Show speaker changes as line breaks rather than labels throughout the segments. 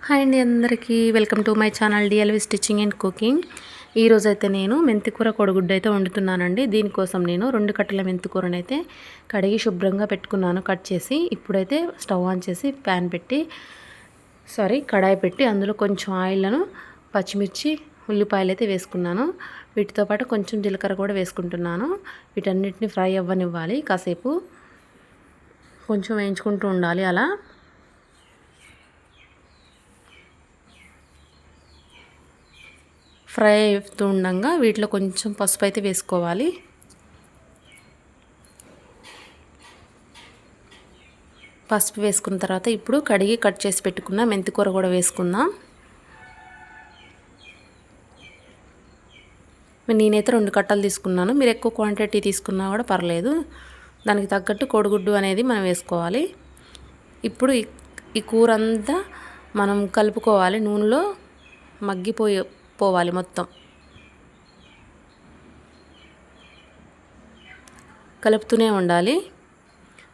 Hi అండి అందరికీ welcome to my channel డిఎల్వి stitching and cooking. ఈరోజైతే నేను మెంతికూర కోడిగుడ్డు అయితే వండుతున్నానండి. దీనికోసం నేను 2 కట్టల మెంతికూరను అయితే కడిగి శుభ్రంగా పెట్టుకున్నాను కట్ చేసి. ఇప్పుడైతే స్టవ్ ఆన్ చేసి కడాయి పెట్టి అందులో కొంచెం ఆయిల్ను, పచ్చిమిర్చి, ఉల్లిపాయలు అయితే వేసుకున్నాను. వీటితో పాటు కొంచెం జీలకర్ర కూడా వేసుకుంటున్నాను. వీటన్నిటిని ఫ్రై అవ్వనివ్వాలి. కాసేపు కొంచెం వేయించుకుంటూ ఉండాలి. అలా ఫ్రై అవుతూ ఉండగా వీటిలో కొంచెం పసుపు అయితే వేసుకోవాలి. పసుపు వేసుకున్న తర్వాత ఇప్పుడు కడిగి కట్ చేసి పెట్టుకున్న మెంతికూర కూడా వేసుకుందాం. నేనైతే 2 కట్టలు తీసుకున్నాను. మీరు ఎక్కువ క్వాంటిటీ తీసుకున్నా కూడా పర్లేదు. దానికి తగ్గట్టు కోడిగుడ్డు అనేది మనం వేసుకోవాలి. ఇప్పుడు ఈ కూర అంతా మనం కలుపుకోవాలి. నూనెలో పోవాలి మొత్తం. కలుపుతూనే ఉండాలి.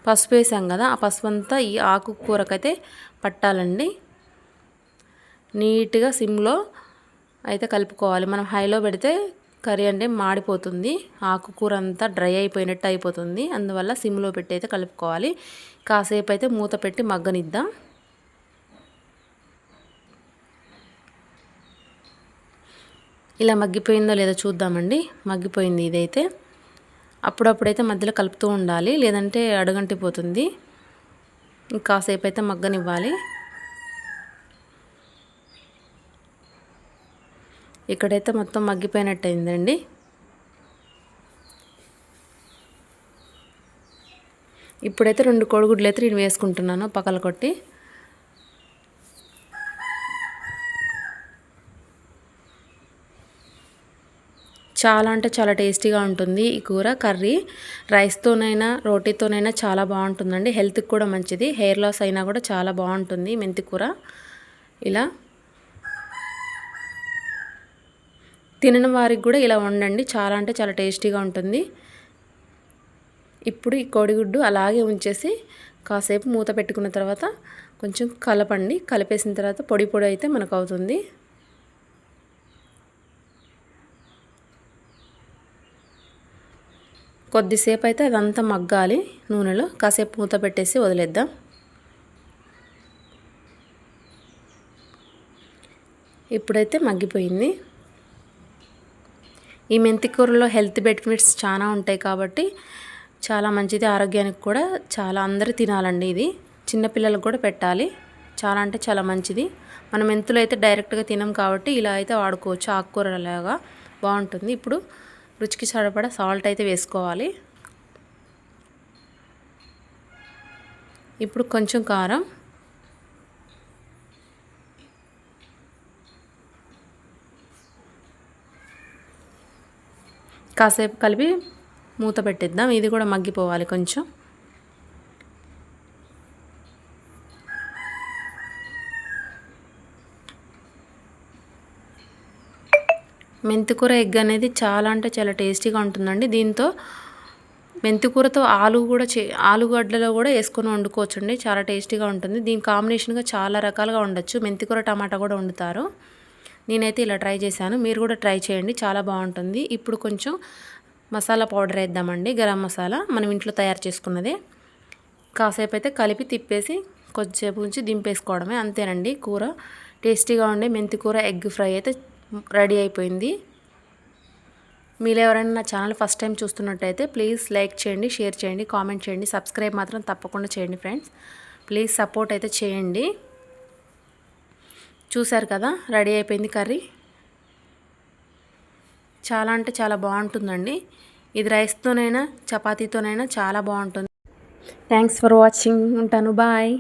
పసుపు వేసాం కదా, ఆ పసుపు అంతా ఈ ఆకుకూరకైతే పట్టాలండి. నీట్గా సిమ్లో అయితే కలుపుకోవాలి. మనం హైలో పెడితే కర్రీ అంటే మాడిపోతుంది, ఆకుకూర అంతా డ్రై అయిపోయినట్టు అయిపోతుంది. అందువల్ల సిమ్లో పెట్టి అయితే కలుపుకోవాలి. కాసేపు అయితే మూత పెట్టి మగ్గనిద్దాం. ఇలా మగ్గిపోయిందో లేదో చూద్దామండి. మగ్గిపోయింది ఇదైతే. అప్పుడప్పుడైతే మధ్యలో కలుపుతూ ఉండాలి, లేదంటే అడుగంటిపోతుంది. కాసేపు అయితే మగ్గనివ్వాలి. ఇక్కడైతే మొత్తం మగ్గిపోయినట్టు అయిందండి. ఇప్పుడైతే 2 కోడిగుడ్లు అయితే నేను వేసుకుంటున్నాను పక్కల కొట్టి. చాలా అంటే చాలా టేస్టీగా ఉంటుంది ఈ కూర. కర్రీ రైస్తోనైనా రోటీతోనైనా చాలా బాగుంటుందండి. హెల్త్కి కూడా మంచిది. హెయిర్ లాస్ అయినా కూడా చాలా బాగుంటుంది మెంతి కూర. ఇలా తినని వారికి కూడా ఇలా వండండి, చాలా అంటే చాలా టేస్టీగా ఉంటుంది. ఇప్పుడు ఈ కోడిగుడ్డు అలాగే ఉంచేసి కాసేపు మూత పెట్టుకున్న తర్వాత కొంచెం కలపండి. కలిపేసిన తర్వాత పొడి పొడి అయితే మనకు అవుతుంది. కొద్దిసేపు అయితే అదంతా మగ్గాలి నూనెలో. కాసేపు మూత పెట్టేసి వదిలేద్దాం. ఇప్పుడైతే మగ్గిపోయింది. ఈ మెంతి కూరలో హెల్త్ బెనిఫిట్స్ చాలా ఉంటాయి కాబట్టి చాలా మంచిది. ఆరోగ్యానికి కూడా చాలా, అందరూ తినాలండి. ఇది చిన్నపిల్లలకు కూడా పెట్టాలి. చాలా అంటే చాలా మంచిది. మనం మెంతులు అయితే డైరెక్ట్గా తినం కాబట్టి ఇలా అయితే వాడుకోవచ్చు. ఆకుకూరలాగా బాగుంటుంది. ఇప్పుడు రుచికి సరిపడా సాల్ట్ అయితే వేసుకోవాలి. ఇప్పుడు కొంచెం కారం, కాసేపు కలిపి మూత పెట్టిద్దాం. ఇది కూడా మగ్గిపోవాలి కొంచెం. మెంతికూర ఎగ్ అనేది చాలా అంటే చాలా టేస్టీగా ఉంటుందండి. దీంతో మెంతికూరతో ఆలుగడ్డలో కూడా వేసుకొని వండుకోవచ్చండి. చాలా టేస్టీగా ఉంటుంది. దీని కాంబినేషన్గా చాలా రకాలుగా ఉండొచ్చు. మెంతికూర టమాటా కూడా వండుతారు. నేనైతే ఇలా ట్రై చేశాను. మీరు కూడా ట్రై చేయండి, చాలా బాగుంటుంది. ఇప్పుడు కొంచెం మసాలా పౌడర్ వేద్దామండి. గరం మసాలా మనం ఇంట్లో తయారు చేసుకున్నదే. కాసేపు అయితే కలిపి తిప్పేసి కొద్దిసేపు ఉంచి దింపేసుకోవడమే. అంతేనండి. కూర టేస్టీగా ఉండే మెంతికూర ఎగ్ ఫ్రై అయితే రెడీ అయిపోయింది. మీరు ఎవరైనా నా ఛానల్ ఫస్ట్ టైం చూస్తున్నట్టయితే ప్లీజ్ లైక్ చేయండి, షేర్ చేయండి, కామెంట్ చేయండి, సబ్స్క్రైబ్ మాత్రం తప్పకుండా చేయండి ఫ్రెండ్స్. ప్లీజ్ సపోర్ట్ అయితే చేయండి. చూసారు కదా, రెడీ అయిపోయింది కర్రీ. చాలా అంటే చాలా బాగుంటుందండి. ఇది రైస్తోనైనా చపాతీతోనైనా చాలా బాగుంటుంది. Thanks for watching. ఉంటాను. బాయ్.